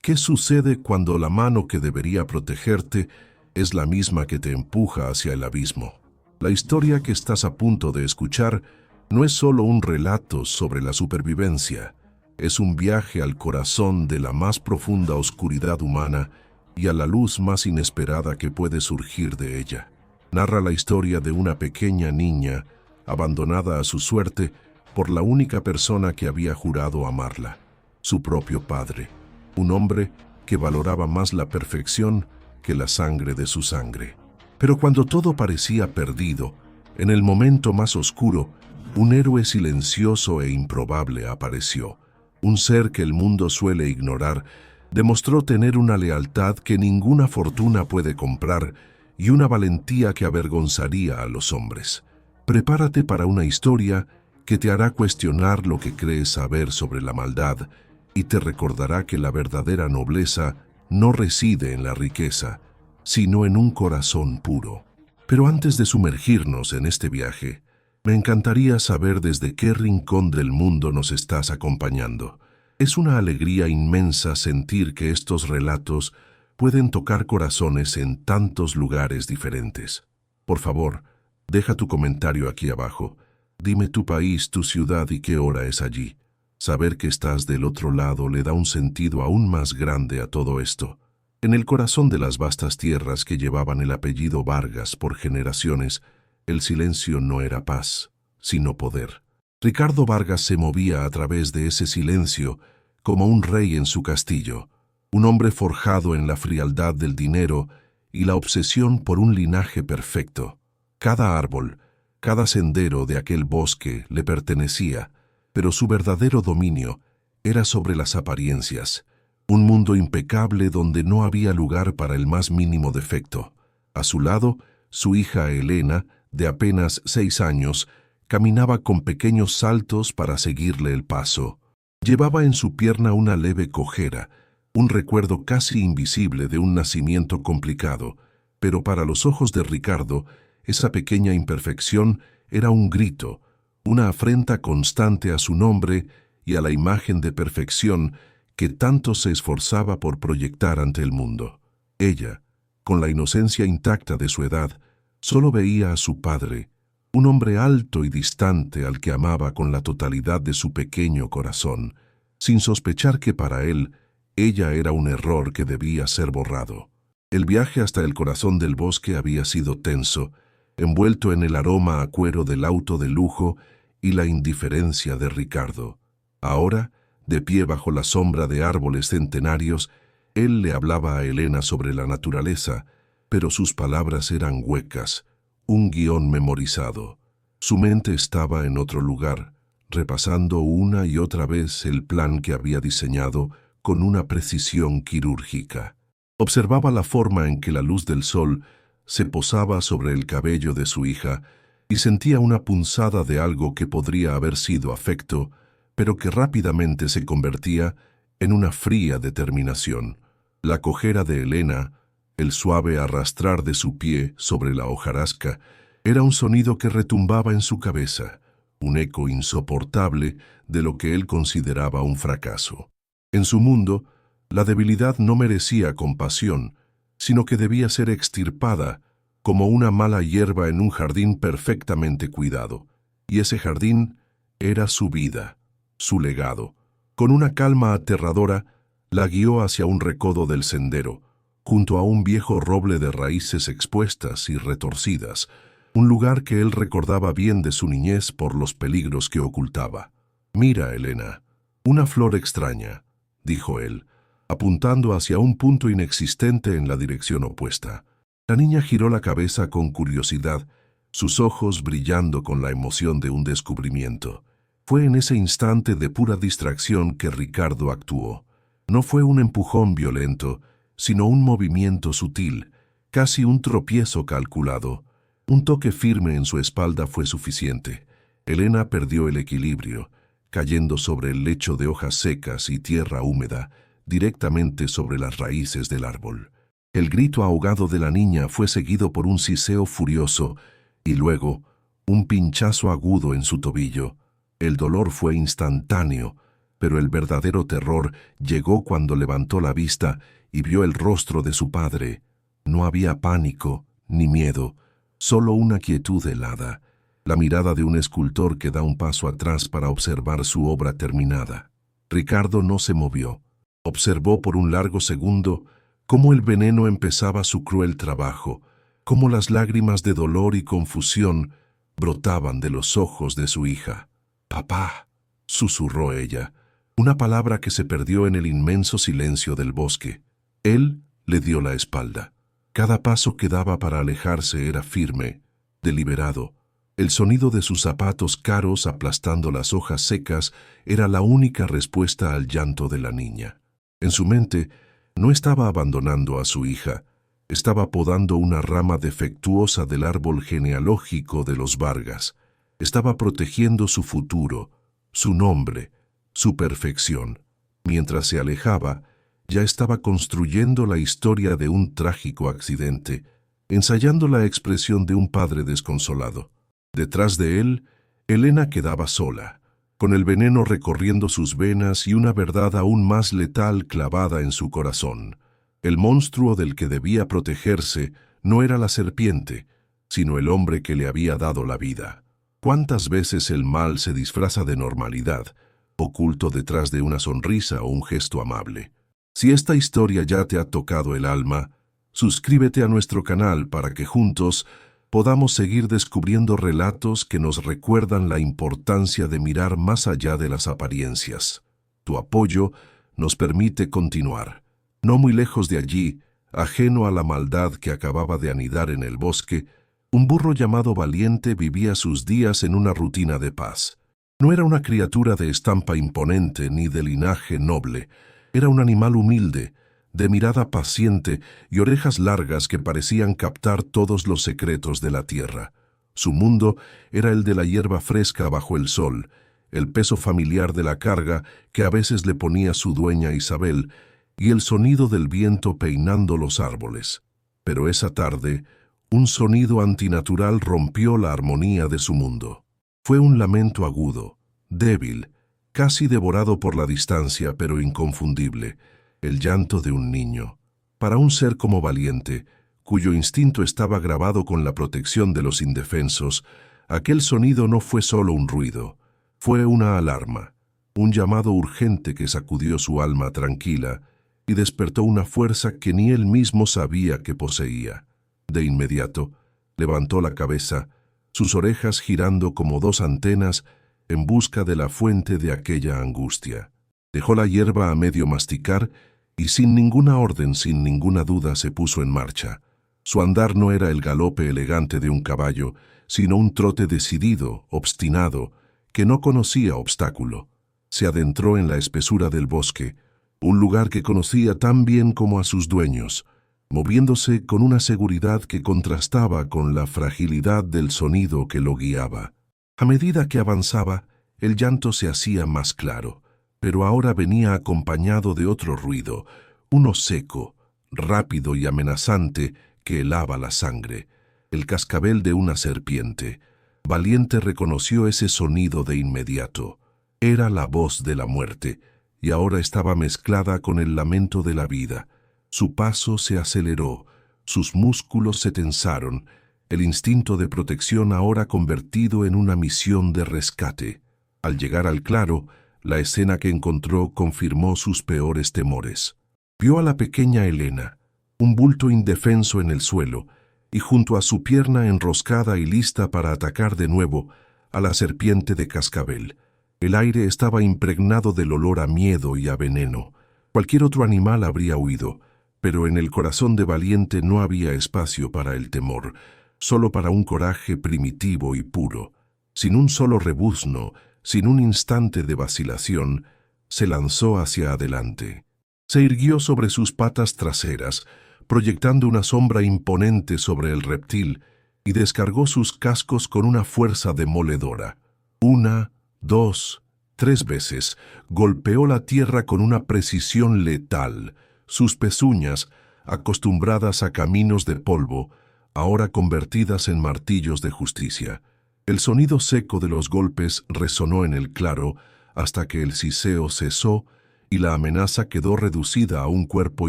¿Qué sucede cuando la mano que debería protegerte es la misma que te empuja hacia el abismo? La historia que estás a punto de escuchar no es solo un relato sobre la supervivencia, es un viaje al corazón de la más profunda oscuridad humana y a la luz más inesperada que puede surgir de ella. Narra la historia de una pequeña niña abandonada a su suerte por la única persona que había jurado amarla, su propio padre, un hombre que valoraba más la perfección que la sangre de su sangre. Pero cuando todo parecía perdido, en el momento más oscuro, un héroe silencioso e improbable apareció. Un ser que el mundo suele ignorar, demostró tener una lealtad que ninguna fortuna puede comprar y una valentía que avergonzaría a los hombres. Prepárate para una historia que te hará cuestionar lo que crees saber sobre la maldad y te recordará que la verdadera nobleza no reside en la riqueza, sino en un corazón puro. Pero antes de sumergirnos en este viaje, me encantaría saber desde qué rincón del mundo nos estás acompañando. Es una alegría inmensa sentir que estos relatos pueden tocar corazones en tantos lugares diferentes. Por favor, deja tu comentario aquí abajo. Dime tu país, tu ciudad y qué hora es allí. Saber que estás del otro lado le da un sentido aún más grande a todo esto. En el corazón de las vastas tierras que llevaban el apellido Vargas por generaciones, el silencio no era paz, sino poder. Ricardo Vargas se movía a través de ese silencio como un rey en su castillo, un hombre forjado en la frialdad del dinero y la obsesión por un linaje perfecto. Cada árbol, cada sendero de aquel bosque le pertenecía, pero su verdadero dominio era sobre las apariencias, un mundo impecable donde no había lugar para el más mínimo defecto. A su lado, su hija Elena, de apenas 6 años, caminaba con pequeños saltos para seguirle el paso. Llevaba en su pierna una leve cojera, un recuerdo casi invisible de un nacimiento complicado, pero para los ojos de Ricardo, esa pequeña imperfección era un grito, una afrenta constante a su nombre y a la imagen de perfección que tanto se esforzaba por proyectar ante el mundo. Ella, con la inocencia intacta de su edad, solo veía a su padre, un hombre alto y distante al que amaba con la totalidad de su pequeño corazón, sin sospechar que para él, ella era un error que debía ser borrado. El viaje hasta el corazón del bosque había sido tenso, envuelto en el aroma a cuero del auto de lujo y la indiferencia de Ricardo. Ahora, de pie bajo la sombra de árboles centenarios, él le hablaba a Elena sobre la naturaleza, pero sus palabras eran huecas, un guión memorizado. Su mente estaba en otro lugar, repasando una y otra vez el plan que había diseñado con una precisión quirúrgica. Observaba la forma en que la luz del sol se posaba sobre el cabello de su hija y sentía una punzada de algo que podría haber sido afecto, pero que rápidamente se convertía en una fría determinación. La cojera de Elena, el suave arrastrar de su pie sobre la hojarasca, era un sonido que retumbaba en su cabeza, un eco insoportable de lo que él consideraba un fracaso. En su mundo, la debilidad no merecía compasión, sino que debía ser extirpada como una mala hierba en un jardín perfectamente cuidado. Y ese jardín era su vida, su legado. Con una calma aterradora, la guió hacia un recodo del sendero, junto a un viejo roble de raíces expuestas y retorcidas, un lugar que él recordaba bien de su niñez por los peligros que ocultaba. «Mira, Elena, una flor extraña», dijo él, apuntando hacia un punto inexistente en la dirección opuesta. La niña giró la cabeza con curiosidad, sus ojos brillando con la emoción de un descubrimiento. Fue en ese instante de pura distracción que Ricardo actuó. No fue un empujón violento, sino un movimiento sutil, casi un tropiezo calculado. Un toque firme en su espalda fue suficiente. Elena perdió el equilibrio, cayendo sobre el lecho de hojas secas y tierra húmeda, directamente sobre las raíces del árbol. El grito ahogado de la niña fue seguido por un siseo furioso y luego un pinchazo agudo en su tobillo. El dolor fue instantáneo, Pero el verdadero terror llegó cuando levantó la vista y vio el rostro de su padre. No había pánico ni miedo, solo una quietud helada, la mirada de un escultor que da un paso atrás para observar su obra terminada. Ricardo no se movió. Observó por un largo segundo cómo el veneno empezaba su cruel trabajo, cómo las lágrimas de dolor y confusión brotaban de los ojos de su hija. «Papá», susurró ella, una palabra que se perdió en el inmenso silencio del bosque. Él le dio la espalda. Cada paso que daba para alejarse era firme, deliberado. El sonido de sus zapatos caros aplastando las hojas secas era la única respuesta al llanto de la niña. En su mente, no estaba abandonando a su hija, estaba podando una rama defectuosa del árbol genealógico de los Vargas. Estaba protegiendo su futuro, su nombre, su perfección. Mientras se alejaba, ya estaba construyendo la historia de un trágico accidente, ensayando la expresión de un padre desconsolado. Detrás de él, Elena quedaba sola, con el veneno recorriendo sus venas y una verdad aún más letal clavada en su corazón. El monstruo del que debía protegerse no era la serpiente, sino el hombre que le había dado la vida. ¿Cuántas veces el mal se disfraza de normalidad, oculto detrás de una sonrisa o un gesto amable? Si esta historia ya te ha tocado el alma, suscríbete a nuestro canal para que juntos podamos seguir descubriendo relatos que nos recuerdan la importancia de mirar más allá de las apariencias. Tu apoyo nos permite continuar. No muy lejos de allí, ajeno a la maldad que acababa de anidar en el bosque, un burro llamado Valiente vivía sus días en una rutina de paz. No era una criatura de estampa imponente ni de linaje noble. Era un animal humilde, de mirada paciente y orejas largas que parecían captar todos los secretos de la tierra. Su mundo era el de la hierba fresca bajo el sol, el peso familiar de la carga que a veces le ponía su dueña Isabel y el sonido del viento peinando los árboles. Pero esa tarde, un sonido antinatural rompió la armonía de su mundo. Fue un lamento agudo, débil, casi devorado por la distancia, pero inconfundible, el llanto de un niño. Para un ser como Valiente, cuyo instinto estaba grabado con la protección de los indefensos, aquel sonido no fue solo un ruido, fue una alarma, un llamado urgente que sacudió su alma tranquila y despertó una fuerza que ni él mismo sabía que poseía. De inmediato, levantó la cabeza, sus orejas girando como dos antenas en busca de la fuente de aquella angustia. Dejó la hierba a medio masticar y sin ninguna orden, sin ninguna duda, se puso en marcha. Su andar no era el galope elegante de un caballo, sino un trote decidido, obstinado, que no conocía obstáculo. Se adentró en la espesura del bosque, un lugar que conocía tan bien como a sus dueños, moviéndose con una seguridad que contrastaba con la fragilidad del sonido que lo guiaba. A medida que avanzaba, el llanto se hacía más claro, pero ahora venía acompañado de otro ruido, uno seco, rápido y amenazante que helaba la sangre, el cascabel de una serpiente. Valiente reconoció ese sonido de inmediato. Era la voz de la muerte, y ahora estaba mezclada con el lamento de la vida. Su paso se aceleró, sus músculos se tensaron, el instinto de protección ahora convertido en una misión de rescate. Al llegar al claro, la escena que encontró confirmó sus peores temores. Vio a la pequeña Elena, un bulto indefenso en el suelo, y junto a su pierna enroscada y lista para atacar de nuevo a la serpiente de cascabel. El aire estaba impregnado del olor a miedo y a veneno. Cualquier otro animal habría huido, pero en el corazón de Valiente no había espacio para el temor, solo para un coraje primitivo y puro. Sin un solo rebuzno, sin un instante de vacilación, se lanzó hacia adelante. Se irguió sobre sus patas traseras, proyectando una sombra imponente sobre el reptil, y descargó sus cascos con una fuerza demoledora. 1, 2, 3 veces golpeó la tierra con una precisión letal. Sus pezuñas, acostumbradas a caminos de polvo, ahora convertidas en martillos de justicia. El sonido seco de los golpes resonó en el claro, hasta que el siseo cesó y la amenaza quedó reducida a un cuerpo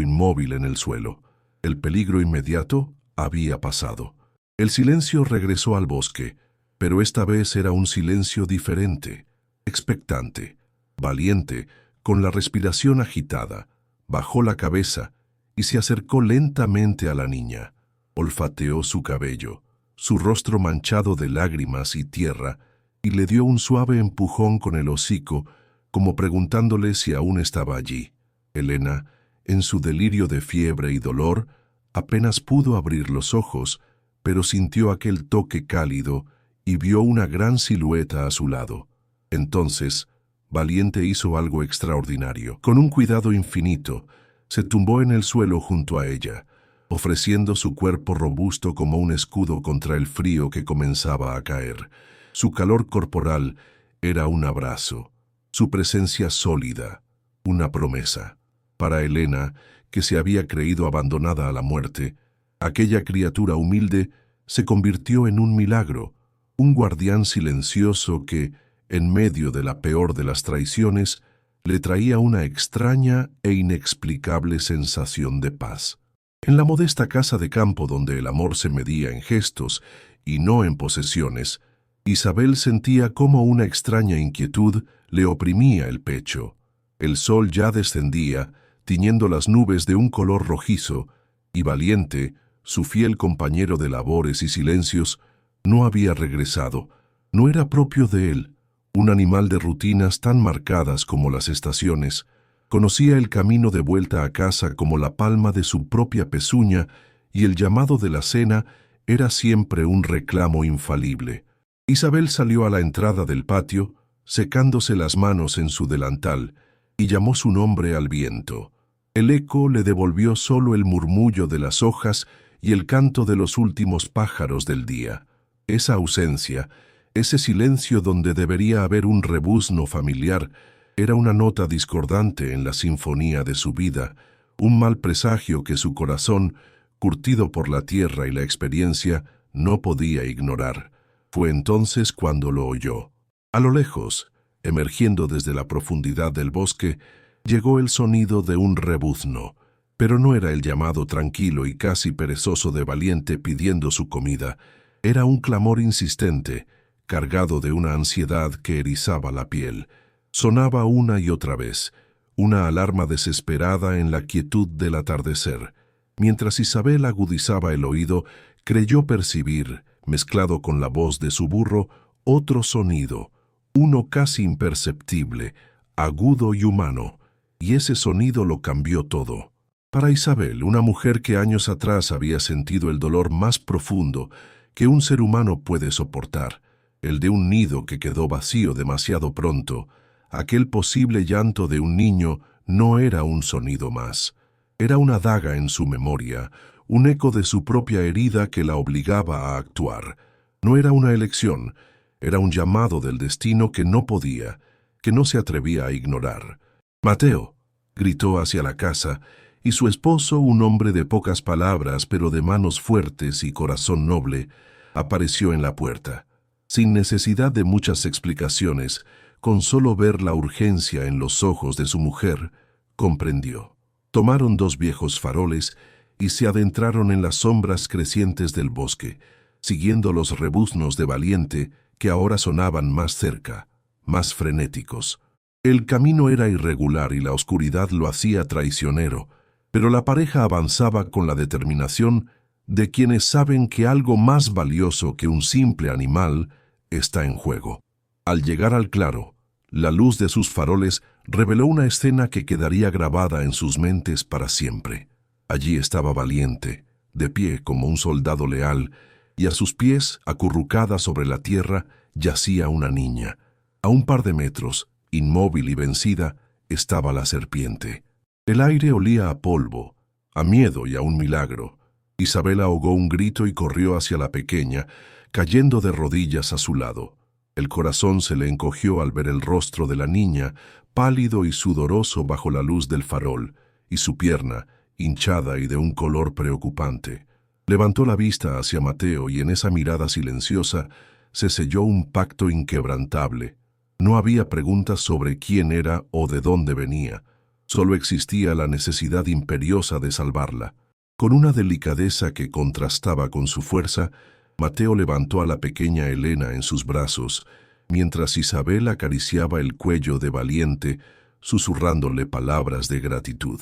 inmóvil en el suelo. El peligro inmediato había pasado. El silencio regresó al bosque, pero esta vez era un silencio diferente, expectante, valiente, con la respiración agitada. Bajó la cabeza y se acercó lentamente a la niña. Olfateó su cabello, su rostro manchado de lágrimas y tierra, y le dio un suave empujón con el hocico, como preguntándole si aún estaba allí. Elena, en su delirio de fiebre y dolor, apenas pudo abrir los ojos, pero sintió aquel toque cálido y vio una gran silueta a su lado. Entonces, Valiente hizo algo extraordinario. Con un cuidado infinito, se tumbó en el suelo junto a ella, ofreciendo su cuerpo robusto como un escudo contra el frío que comenzaba a caer. Su calor corporal era un abrazo, su presencia sólida, una promesa. Para Elena, que se había creído abandonada a la muerte, aquella criatura humilde se convirtió en un milagro, un guardián silencioso que, en medio de la peor de las traiciones, le traía una extraña e inexplicable sensación de paz. En la modesta casa de campo donde el amor se medía en gestos y no en posesiones, Isabel sentía cómo una extraña inquietud le oprimía el pecho. El sol ya descendía, tiñendo las nubes de un color rojizo, y Valiente, su fiel compañero de labores y silencios, no había regresado. No era propio de él, un animal de rutinas tan marcadas como las estaciones. Conocía el camino de vuelta a casa como la palma de su propia pezuña, y el llamado de la cena era siempre un reclamo infalible. Isabel salió a la entrada del patio, secándose las manos en su delantal, y llamó su nombre al viento. El eco le devolvió solo el murmullo de las hojas y el canto de los últimos pájaros del día. Esa ausencia, ese silencio donde debería haber un rebuzno familiar, era una nota discordante en la sinfonía de su vida, un mal presagio que su corazón, curtido por la tierra y la experiencia, no podía ignorar. Fue entonces cuando lo oyó. A lo lejos, emergiendo desde la profundidad del bosque, llegó el sonido de un rebuzno, pero no era el llamado tranquilo y casi perezoso de Valiente pidiendo su comida. Era un clamor insistente, cargado de una ansiedad que erizaba la piel. Sonaba una y otra vez, una alarma desesperada en la quietud del atardecer. Mientras Isabel agudizaba el oído, creyó percibir, mezclado con la voz de su burro, otro sonido, uno casi imperceptible, agudo y humano, y ese sonido lo cambió todo. Para Isabel, una mujer que años atrás había sentido el dolor más profundo que un ser humano puede soportar, el de un nido que quedó vacío demasiado pronto, aquel posible llanto de un niño no era un sonido más. Era una daga en su memoria, un eco de su propia herida que la obligaba a actuar. No era una elección, era un llamado del destino que no podía, que no se atrevía a ignorar. «Mateo», gritó hacia la casa, y su esposo, un hombre de pocas palabras pero de manos fuertes y corazón noble, apareció en la puerta. Sin necesidad de muchas explicaciones, con solo ver la urgencia en los ojos de su mujer, comprendió. Tomaron 2 viejos faroles y se adentraron en las sombras crecientes del bosque, siguiendo los rebuznos de Valiente que ahora sonaban más cerca, más frenéticos. El camino era irregular y la oscuridad lo hacía traicionero, pero la pareja avanzaba con la determinación de quienes saben que algo más valioso que un simple animal está en juego. Al llegar al claro, la luz de sus faroles reveló una escena que quedaría grabada en sus mentes para siempre. Allí estaba Valiente, de pie como un soldado leal, y a sus pies, acurrucada sobre la tierra, yacía una niña. A un par de metros, inmóvil y vencida, estaba la serpiente. El aire olía a polvo, a miedo y a un milagro. Isabel ahogó un grito y corrió hacia la pequeña, cayendo de rodillas a su lado. El corazón se le encogió al ver el rostro de la niña, pálido y sudoroso bajo la luz del farol, y su pierna, hinchada y de un color preocupante. Levantó la vista hacia Mateo y en esa mirada silenciosa se selló un pacto inquebrantable. No había preguntas sobre quién era o de dónde venía. Solo existía la necesidad imperiosa de salvarla. Con una delicadeza que contrastaba con su fuerza, Mateo levantó a la pequeña Elena en sus brazos, mientras Isabel acariciaba el cuello de Valiente, susurrándole palabras de gratitud.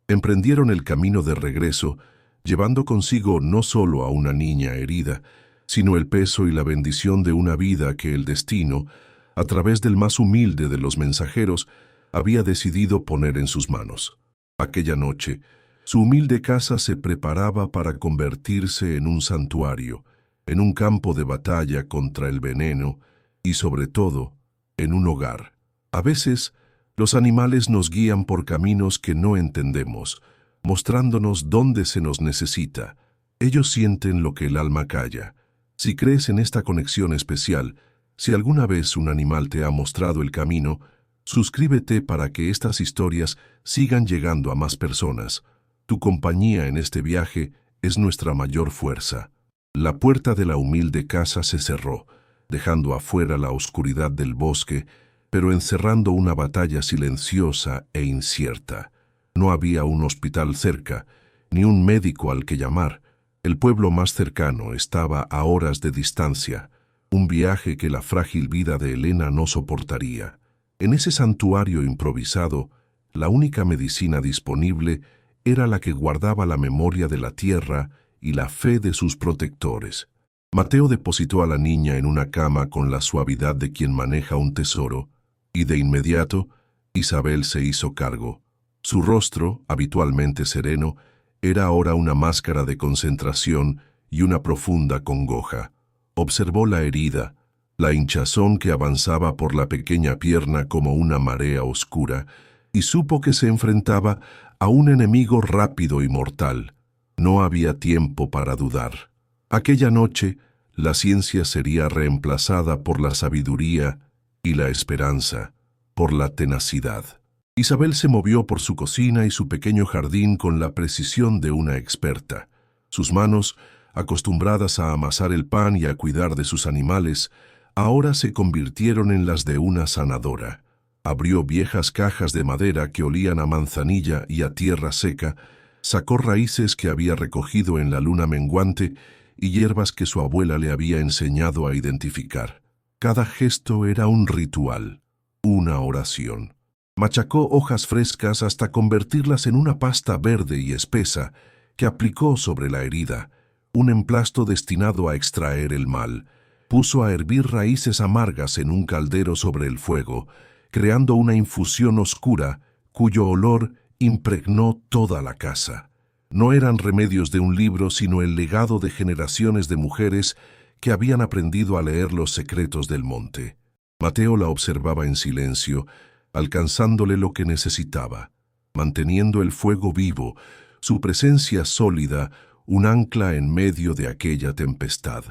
Emprendieron el camino de regreso, llevando consigo no solo a una niña herida, sino el peso y la bendición de una vida que el destino, a través del más humilde de los mensajeros, había decidido poner en sus manos. Aquella noche, su humilde casa se preparaba para convertirse en un santuario, en un campo de batalla contra el veneno y, sobre todo, en un hogar. A veces, los animales nos guían por caminos que no entendemos, mostrándonos dónde se nos necesita. Ellos sienten lo que el alma calla. Si crees en esta conexión especial, si alguna vez un animal te ha mostrado el camino, suscríbete para que estas historias sigan llegando a más personas. Tu compañía en este viaje es nuestra mayor fuerza. La puerta de la humilde casa se cerró, dejando afuera la oscuridad del bosque, pero encerrando una batalla silenciosa e incierta. No había un hospital cerca, ni un médico al que llamar. El pueblo más cercano estaba a horas de distancia, un viaje que la frágil vida de Elena no soportaría. En ese santuario improvisado, la única medicina disponible era la que guardaba la memoria de la tierra y la fe de sus protectores. Mateo depositó a la niña en una cama con la suavidad de quien maneja un tesoro, y de inmediato Isabel se hizo cargo. Su rostro, habitualmente sereno, era ahora una máscara de concentración y una profunda congoja. Observó la herida, la hinchazón que avanzaba por la pequeña pierna como una marea oscura, y supo que se enfrentaba a un enemigo rápido y mortal. No había tiempo para dudar. Aquella noche, la ciencia sería reemplazada por la sabiduría y la esperanza, por la tenacidad. Isabel se movió por su cocina y su pequeño jardín con la precisión de una experta. Sus manos, acostumbradas a amasar el pan y a cuidar de sus animales, ahora se convirtieron en las de una sanadora. Abrió viejas cajas de madera que olían a manzanilla y a tierra seca, sacó raíces que había recogido en la luna menguante y hierbas que su abuela le había enseñado a identificar. Cada gesto era un ritual, una oración. Machacó hojas frescas hasta convertirlas en una pasta verde y espesa que aplicó sobre la herida, un emplasto destinado a extraer el mal. Puso a hervir raíces amargas en un caldero sobre el fuego, creando una infusión oscura cuyo olor impregnó toda la casa. No eran remedios de un libro, sino el legado de generaciones de mujeres que habían aprendido a leer los secretos del monte. Mateo la observaba en silencio, alcanzándole lo que necesitaba, manteniendo el fuego vivo, su presencia sólida, un ancla en medio de aquella tempestad.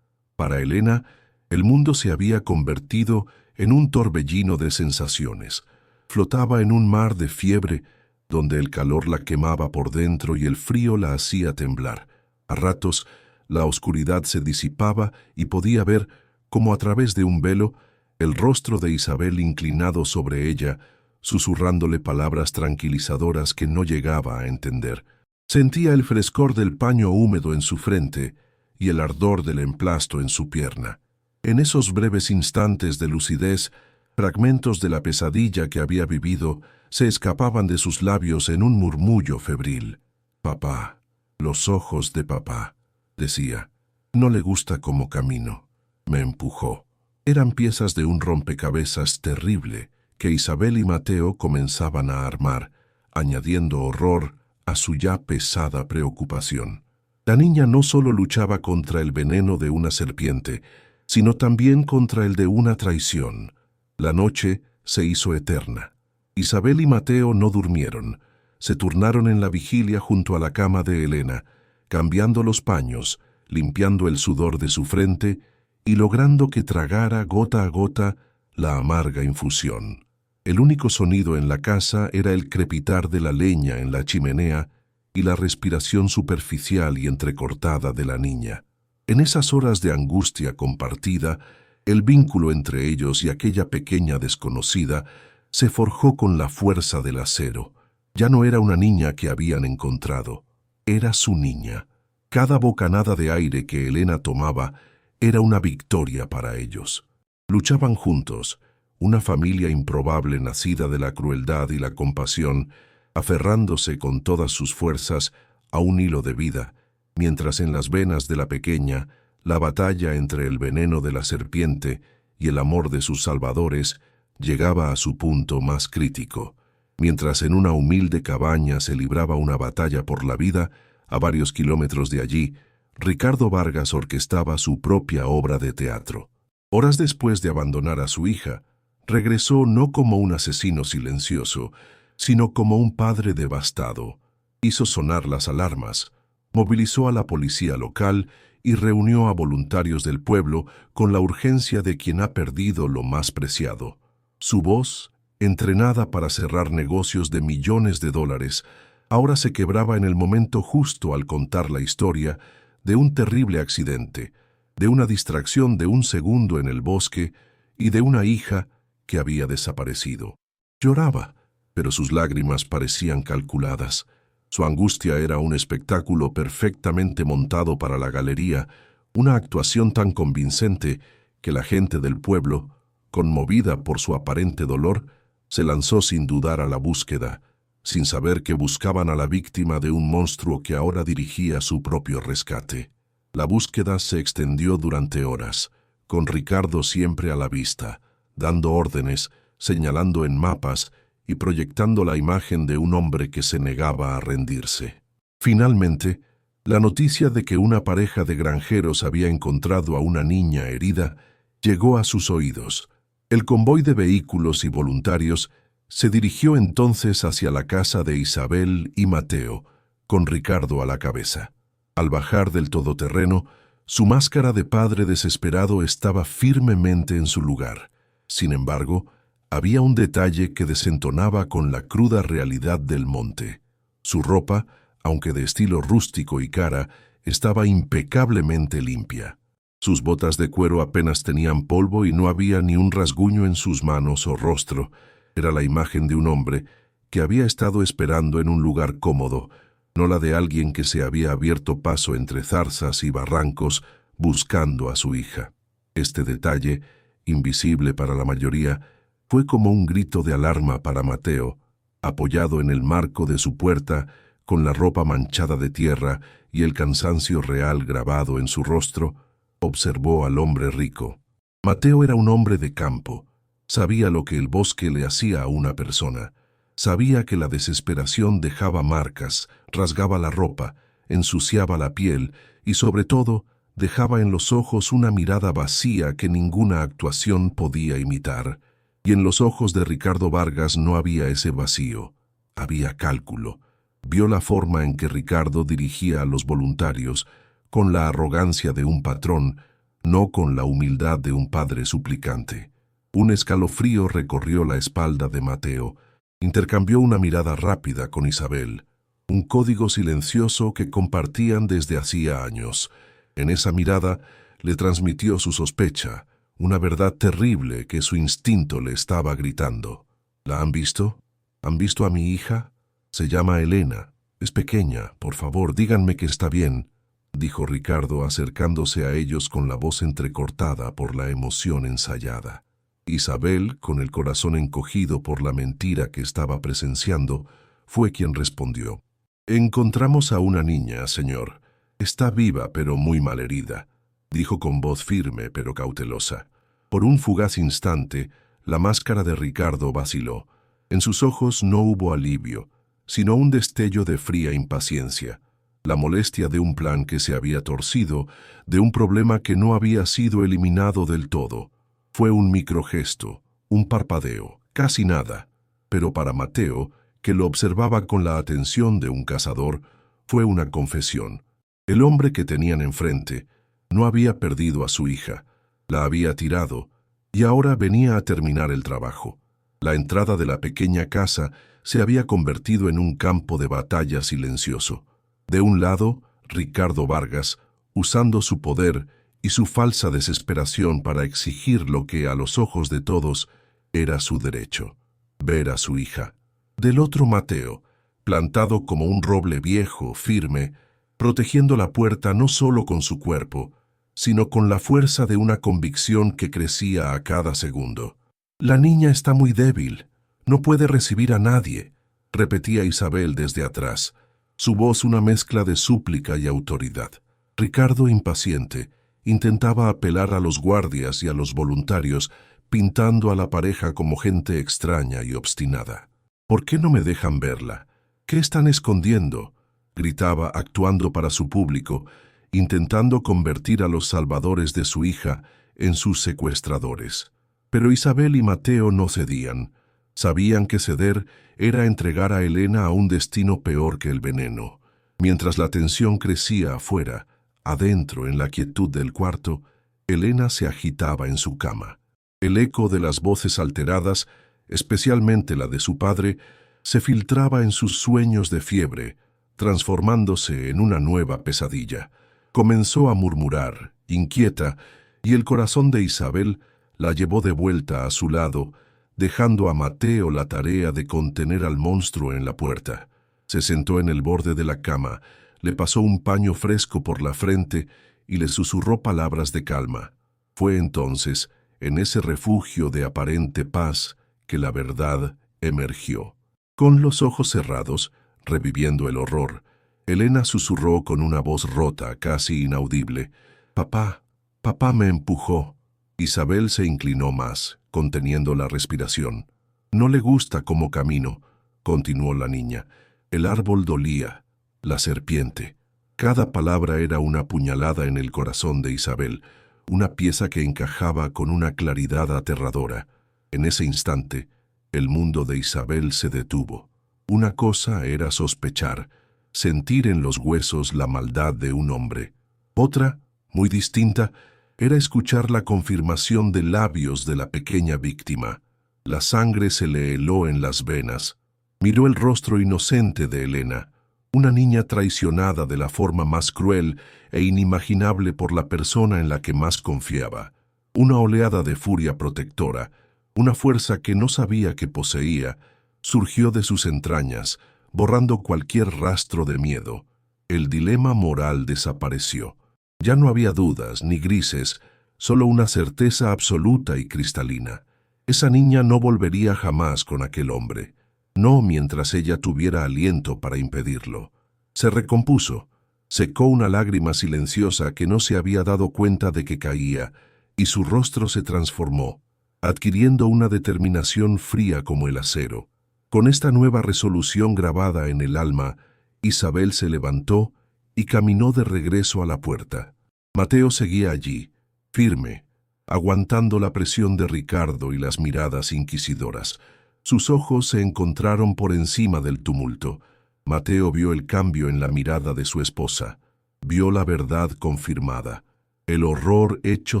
Para Elena, el mundo se había convertido en un torbellino de sensaciones. Flotaba en un mar de fiebre, donde el calor la quemaba por dentro y el frío la hacía temblar. A ratos, la oscuridad se disipaba y podía ver, como a través de un velo, el rostro de Isabel inclinado sobre ella, susurrándole palabras tranquilizadoras que no llegaba a entender. Sentía el frescor del paño húmedo en su frente y el ardor del emplasto en su pierna. En esos breves instantes de lucidez, fragmentos de la pesadilla que había vivido se escapaban de sus labios en un murmullo febril. «Papá, los ojos de papá», decía. «No le gusta cómo camino». Me empujó. Eran piezas de un rompecabezas terrible que Isabel y Mateo comenzaban a armar, añadiendo horror a su ya pesada preocupación. La niña no solo luchaba contra el veneno de una serpiente, sino también contra el de una traición. La noche se hizo eterna. Isabel y Mateo no durmieron. Se turnaron en la vigilia junto a la cama de Elena, cambiando los paños, limpiando el sudor de su frente y logrando que tragara gota a gota la amarga infusión. El único sonido en la casa era el crepitar de la leña en la chimenea y la respiración superficial y entrecortada de la niña. En esas horas de angustia compartida, El vínculo entre ellos y aquella pequeña desconocida se forjó con la fuerza del acero. Ya no era una niña que habían encontrado, era su niña. Cada bocanada de aire que Elena tomaba era una victoria para ellos. Luchaban juntos, una familia improbable nacida de la crueldad y la compasión, aferrándose con todas sus fuerzas a un hilo de vida, mientras en las venas de la pequeña, la batalla entre el veneno de la serpiente y el amor de sus salvadores llegaba a su punto más crítico. Mientras en una humilde cabaña se libraba una batalla por la vida, a varios kilómetros de allí, Ricardo Vargas orquestaba su propia obra de teatro. Horas después de abandonar a su hija, regresó no como un asesino silencioso, sino como un padre devastado. Hizo sonar las alarmas, movilizó a la policía local y reunió a voluntarios del pueblo con la urgencia de quien ha perdido lo más preciado. Su voz, entrenada para cerrar negocios de millones de dólares, ahora se quebraba en el momento justo al contar la historia de un terrible accidente, de una distracción de un segundo en el bosque y de una hija que había desaparecido. Lloraba, pero sus lágrimas parecían calculadas. Su angustia era un espectáculo perfectamente montado para la galería, una actuación tan convincente que la gente del pueblo, conmovida por su aparente dolor, se lanzó sin dudar a la búsqueda, sin saber que buscaban a la víctima de un monstruo que ahora dirigía su propio rescate. La búsqueda se extendió durante horas, con Ricardo siempre a la vista, dando órdenes, señalando en mapas y proyectando la imagen de un hombre que se negaba a rendirse. Finalmente, la noticia de que una pareja de granjeros había encontrado a una niña herida llegó a sus oídos. El convoy de vehículos y voluntarios se dirigió entonces hacia la casa de Isabel y Mateo, con Ricardo a la cabeza. Al bajar del todoterreno, su máscara de padre desesperado estaba firmemente en su lugar. Sin embargo, había un detalle que desentonaba con la cruda realidad del monte. Su ropa, aunque de estilo rústico y cara, estaba impecablemente limpia. Sus botas de cuero apenas tenían polvo y no había ni un rasguño en sus manos o rostro. Era la imagen de un hombre que había estado esperando en un lugar cómodo, no la de alguien que se había abierto paso entre zarzas y barrancos buscando a su hija. Este detalle, invisible para la mayoría, fue como un grito de alarma para Mateo, apoyado en el marco de su puerta, con la ropa manchada de tierra y el cansancio real grabado en su rostro, observó al hombre rico. Mateo era un hombre de campo. Sabía lo que el bosque le hacía a una persona. Sabía que la desesperación dejaba marcas, rasgaba la ropa, ensuciaba la piel y, sobre todo, dejaba en los ojos una mirada vacía que ninguna actuación podía imitar. Y en los ojos de Ricardo Vargas no había ese vacío, había cálculo. Vio la forma en que Ricardo dirigía a los voluntarios, con la arrogancia de un patrón, no con la humildad de un padre suplicante. Un escalofrío recorrió la espalda de Mateo. Intercambió una mirada rápida con Isabel, un código silencioso que compartían desde hacía años. En esa mirada le transmitió su sospecha, una verdad terrible que su instinto le estaba gritando. ¿La han visto? ¿Han visto a mi hija? Se llama Elena. Es pequeña. Por favor, díganme que está bien, dijo Ricardo acercándose a ellos con la voz entrecortada por la emoción ensayada. Isabel, con el corazón encogido por la mentira que estaba presenciando, fue quien respondió. «Encontramos a una niña, señor. Está viva, pero muy malherida», dijo con voz firme pero cautelosa. Por un fugaz instante, la máscara de Ricardo vaciló. En sus ojos no hubo alivio, sino un destello de fría impaciencia. La molestia de un plan que se había torcido, de un problema que no había sido eliminado del todo. Fue un microgesto, un parpadeo, casi nada, pero para Mateo, que lo observaba con la atención de un cazador, fue una confesión. El hombre que tenían enfrente no había perdido a su hija, la había tirado y ahora venía a terminar el trabajo. La entrada de la pequeña casa se había convertido en un campo de batalla silencioso. De un lado, Ricardo Vargas, usando su poder y su falsa desesperación para exigir lo que a los ojos de todos era su derecho, ver a su hija. Del otro Mateo, plantado como un roble viejo, firme, protegiendo la puerta no solo con su cuerpo, sino con la fuerza de una convicción que crecía a cada segundo. «La niña está muy débil, no puede recibir a nadie», repetía Isabel desde atrás, su voz una mezcla de súplica y autoridad. Ricardo, impaciente, intentaba apelar a los guardias y a los voluntarios, pintando a la pareja como gente extraña y obstinada. «¿Por qué no me dejan verla? ¿Qué están escondiendo?», gritaba, actuando para su público, intentando convertir a los salvadores de su hija en sus secuestradores. Pero Isabel y Mateo no cedían. Sabían que ceder era entregar a Elena a un destino peor que el veneno. Mientras la tensión crecía afuera, adentro, en la quietud del cuarto, Elena se agitaba en su cama. El eco de las voces alteradas, especialmente la de su padre, se filtraba en sus sueños de fiebre, transformándose en una nueva pesadilla. Comenzó a murmurar, inquieta, y el corazón de Isabel la llevó de vuelta a su lado, dejando a Mateo la tarea de contener al monstruo en la puerta. Se sentó en el borde de la cama, le pasó un paño fresco por la frente y le susurró palabras de calma. Fue entonces, en ese refugio de aparente paz, que la verdad emergió. Con los ojos cerrados, reviviendo el horror, Elena susurró con una voz rota, casi inaudible: «Papá, papá me empujó». Isabel se inclinó más, conteniendo la respiración. «No le gusta cómo camino», continuó la niña. «El árbol dolía, la serpiente». Cada palabra era una puñalada en el corazón de Isabel, una pieza que encajaba con una claridad aterradora. En ese instante, el mundo de Isabel se detuvo. Una cosa era sospechar, sentir en los huesos la maldad de un hombre. Otra, muy distinta, era escuchar la confirmación de labios de la pequeña víctima. La sangre se le heló en las venas. Miró el rostro inocente de Elena, una niña traicionada de la forma más cruel e inimaginable por la persona en la que más confiaba. Una oleada de furia protectora, una fuerza que no sabía que poseía, surgió de sus entrañas, borrando cualquier rastro de miedo. El dilema moral desapareció. Ya no había dudas ni grises, solo una certeza absoluta y cristalina. Esa niña no volvería jamás con aquel hombre, no mientras ella tuviera aliento para impedirlo. Se recompuso, secó una lágrima silenciosa que no se había dado cuenta de que caía, y su rostro se transformó, adquiriendo una determinación fría como el acero. Con esta nueva resolución grabada en el alma, Isabel se levantó y caminó de regreso a la puerta. Mateo seguía allí, firme, aguantando la presión de Ricardo y las miradas inquisidoras. Sus ojos se encontraron por encima del tumulto. Mateo vio el cambio en la mirada de su esposa, vio la verdad confirmada, el horror hecho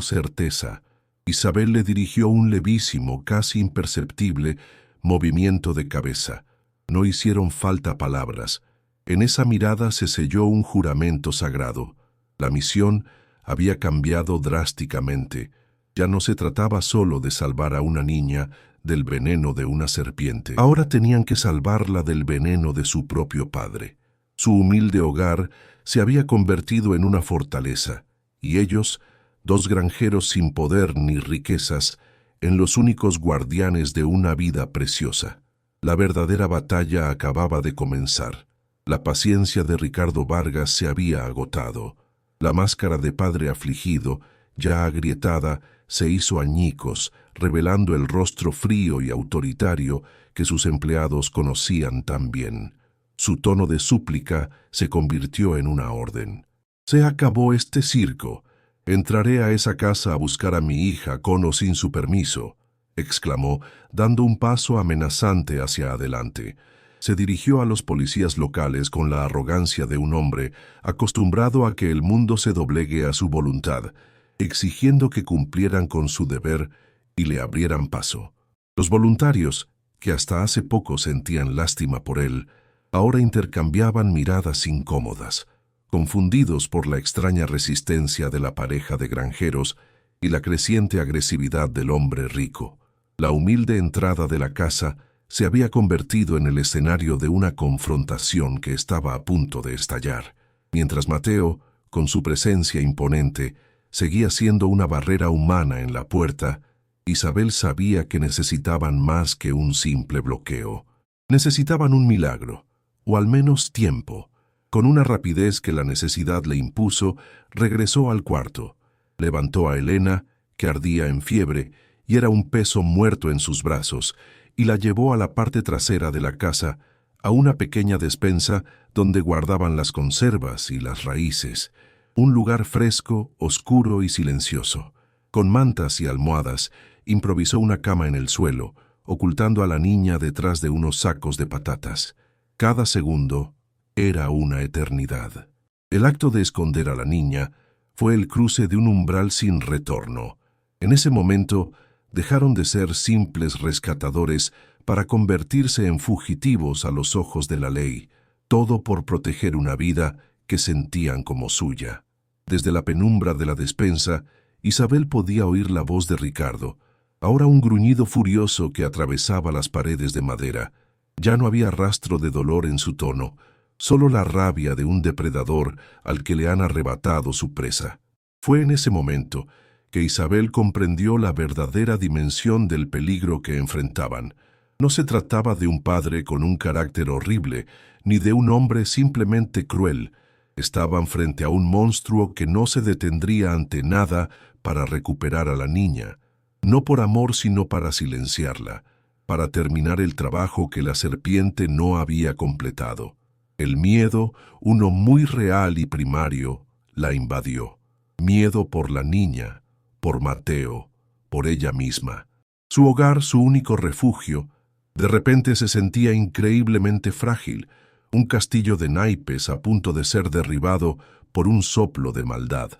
certeza. Isabel le dirigió un levísimo, casi imperceptible, movimiento de cabeza. No hicieron falta palabras. En esa mirada se selló un juramento sagrado. La misión había cambiado drásticamente. Ya no se trataba solo de salvar a una niña del veneno de una serpiente. Ahora tenían que salvarla del veneno de su propio padre. Su humilde hogar se había convertido en una fortaleza, y ellos, dos granjeros sin poder ni riquezas, en los únicos guardianes de una vida preciosa. La verdadera batalla acababa de comenzar. La paciencia de Ricardo Vargas se había agotado. La máscara de padre afligido, ya agrietada, se hizo añicos, revelando el rostro frío y autoritario que sus empleados conocían tan bien. Su tono de súplica se convirtió en una orden. «Se acabó este circo. Entraré a esa casa a buscar a mi hija con o sin su permiso», exclamó, dando un paso amenazante hacia adelante. Se dirigió a los policías locales con la arrogancia de un hombre acostumbrado a que el mundo se doblegue a su voluntad, exigiendo que cumplieran con su deber y le abrieran paso. Los voluntarios, que hasta hace poco sentían lástima por él, ahora intercambiaban miradas incómodas. confundidos por la extraña resistencia de la pareja de granjeros y la creciente agresividad del hombre rico. La humilde entrada de la casa se había convertido en el escenario de una confrontación que estaba a punto de estallar, mientras Mateo, con su presencia imponente, seguía siendo una barrera humana en la puerta. Isabel sabía que necesitaban más que un simple bloqueo. Necesitaban un milagro, o al menos tiempo. Con una rapidez que la necesidad le impuso, regresó al cuarto. Levantó a Elena, que ardía en fiebre, y era un peso muerto en sus brazos, y la llevó a la parte trasera de la casa, a una pequeña despensa donde guardaban las conservas y las raíces, un lugar fresco, oscuro y silencioso. Con mantas y almohadas, improvisó una cama en el suelo, ocultando a la niña detrás de unos sacos de patatas. Cada segundo era una eternidad. El acto de esconder a la niña fue el cruce de un umbral sin retorno. En ese momento, dejaron de ser simples rescatadores para convertirse en fugitivos a los ojos de la ley, todo por proteger una vida que sentían como suya. Desde la penumbra de la despensa, Isabel podía oír la voz de Ricardo, ahora un gruñido furioso que atravesaba las paredes de madera. Ya no había rastro de dolor en su tono, solo la rabia de un depredador al que le han arrebatado su presa. Fue en ese momento que Isabel comprendió la verdadera dimensión del peligro que enfrentaban. No se trataba de un padre con un carácter horrible, ni de un hombre simplemente cruel. Estaban frente a un monstruo que no se detendría ante nada para recuperar a la niña, no por amor sino para silenciarla, para terminar el trabajo que la serpiente no había completado. El miedo, uno muy real y primario, la invadió. Miedo por la niña, por Mateo, por ella misma. Su hogar, su único refugio, de repente se sentía increíblemente frágil, un castillo de naipes a punto de ser derribado por un soplo de maldad.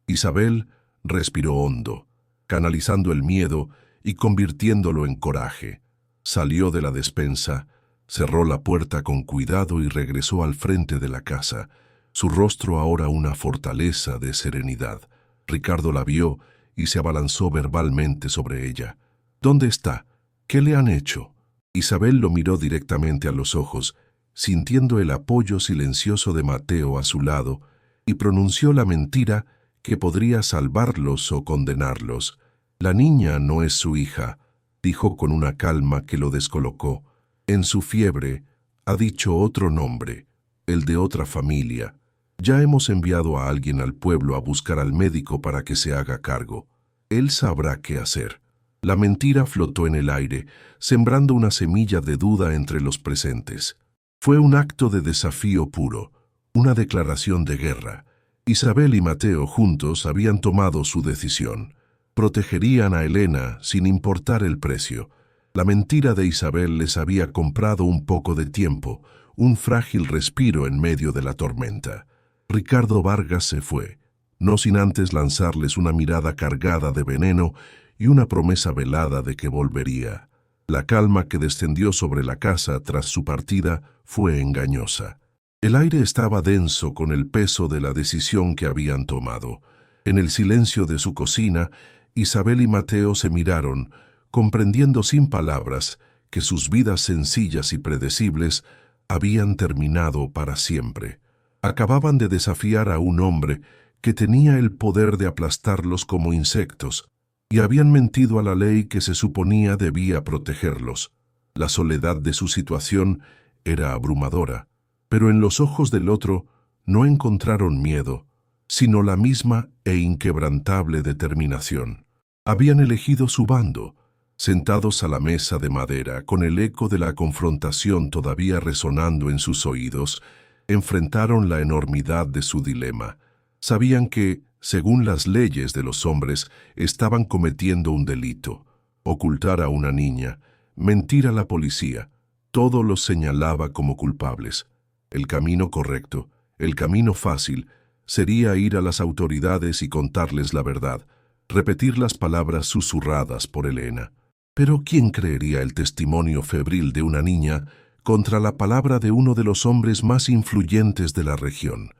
Isabel respiró hondo, canalizando el miedo y convirtiéndolo en coraje. Salió de la despensa, cerró la puerta con cuidado y regresó al frente de la casa, su rostro ahora una fortaleza de serenidad. Ricardo la vio y se abalanzó verbalmente sobre ella. ¿Dónde está? ¿Qué le han hecho? Isabel lo miró directamente a los ojos, sintiendo el apoyo silencioso de Mateo a su lado, y pronunció la mentira que podría salvarlos o condenarlos. La niña no es su hija, dijo con una calma que lo descolocó. En su fiebre ha dicho otro nombre, el de otra familia. Ya hemos enviado a alguien al pueblo a buscar al médico para que se haga cargo. Él sabrá qué hacer. La mentira flotó en el aire, sembrando una semilla de duda entre los presentes. Fue un acto de desafío puro, una declaración de guerra. Isabel y Mateo juntos habían tomado su decisión. Protegerían a Elena sin importar el precio. La mentira de Isabel les había comprado un poco de tiempo, un frágil respiro en medio de la tormenta. Ricardo Vargas se fue, no sin antes lanzarles una mirada cargada de veneno y una promesa velada de que volvería. La calma que descendió sobre la casa tras su partida fue engañosa. El aire estaba denso con el peso de la decisión que habían tomado. En el silencio de su cocina, Isabel y Mateo se miraron, comprendiendo sin palabras que sus vidas sencillas y predecibles habían terminado para siempre. Acababan de desafiar a un hombre que tenía el poder de aplastarlos como insectos, y habían mentido a la ley que se suponía debía protegerlos. La soledad de su situación era abrumadora, pero en los ojos del otro no encontraron miedo, sino la misma e inquebrantable determinación. Habían elegido su bando, sentados a la mesa de madera, con el eco de la confrontación todavía resonando en sus oídos, enfrentaron la enormidad de su dilema. Sabían que, según las leyes de los hombres, estaban cometiendo un delito. Ocultar a una niña, mentir a la policía, todo los señalaba como culpables. El camino correcto, el camino fácil, sería ir a las autoridades y contarles la verdad, repetir las palabras susurradas por Elena. Pero ¿quién creería el testimonio febril de una niña contra la palabra de uno de los hombres más influyentes de la región?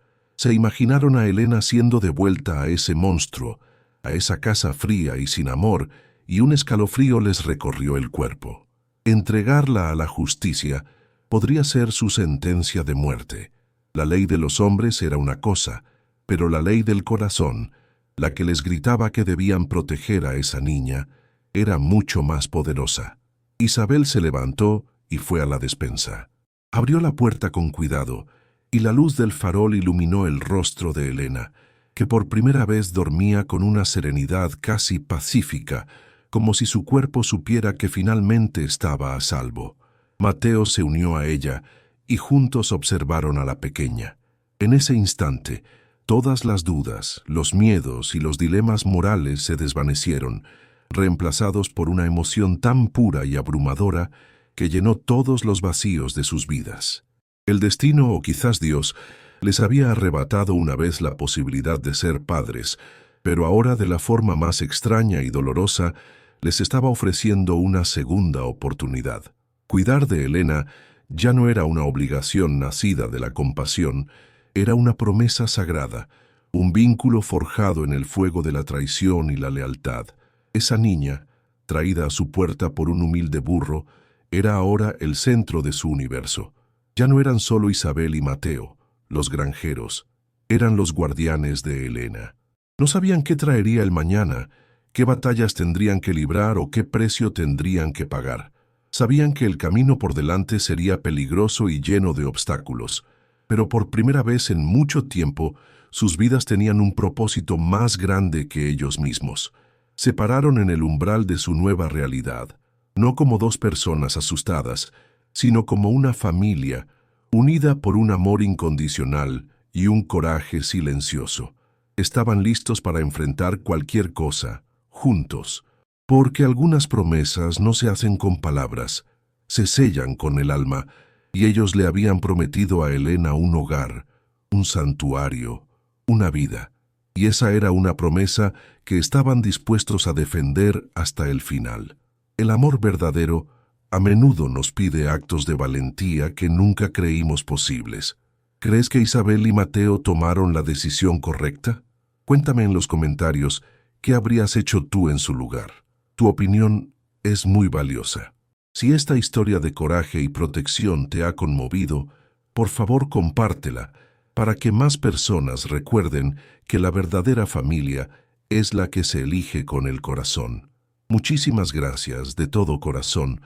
Se imaginaron a Elena siendo devuelta a ese monstruo, a esa casa fría y sin amor, y un escalofrío les recorrió el cuerpo. Entregarla a la justicia podría ser su sentencia de muerte. La ley de los hombres era una cosa, pero la ley del corazón, la que les gritaba que debían proteger a esa niña, era mucho más poderosa. Isabel se levantó y fue a la despensa. Abrió la puerta con cuidado, y la luz del farol iluminó el rostro de Elena, que por primera vez dormía con una serenidad casi pacífica, como si su cuerpo supiera que finalmente estaba a salvo. Mateo se unió a ella, y juntos observaron a la pequeña. En ese instante, todas las dudas, los miedos y los dilemas morales se desvanecieron, reemplazados por una emoción tan pura y abrumadora que llenó todos los vacíos de sus vidas. El destino, o quizás Dios, les había arrebatado una vez la posibilidad de ser padres, pero ahora de la forma más extraña y dolorosa les estaba ofreciendo una segunda oportunidad. Cuidar de Elena ya no era una obligación nacida de la compasión, era una promesa sagrada, un vínculo forjado en el fuego de la traición y la lealtad. Esa niña, traída a su puerta por un humilde burro, era ahora el centro de su universo. Ya no eran solo Isabel y Mateo, los granjeros, eran los guardianes de Elena. No sabían qué traería el mañana, qué batallas tendrían que librar o qué precio tendrían que pagar. Sabían que el camino por delante sería peligroso y lleno de obstáculos, pero por primera vez en mucho tiempo sus vidas tenían un propósito más grande que ellos mismos. Se pararon en el umbral de su nueva realidad, no como dos personas asustadas, sino como una familia, unida por un amor incondicional y un coraje silencioso. Estaban listos para enfrentar cualquier cosa, juntos, porque algunas promesas no se hacen con palabras, se sellan con el alma, y ellos le habían prometido a Elena un hogar, un santuario, una vida. Y esa era una promesa que estaban dispuestos a defender hasta el final. El amor verdadero a menudo nos pide actos de valentía que nunca creímos posibles. ¿Crees que Isabel y Mateo tomaron la decisión correcta? Cuéntame en los comentarios qué habrías hecho tú en su lugar. Tu opinión es muy valiosa. Si esta historia de coraje y protección te ha conmovido, por favor compártela para que más personas recuerden que la verdadera familia es la que se elige con el corazón. Muchísimas gracias de todo corazón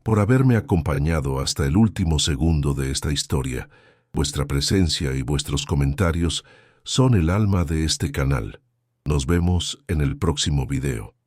por haberme acompañado hasta el último segundo de esta historia. Vuestra presencia y vuestros comentarios son el alma de este canal. Nos vemos en el próximo video.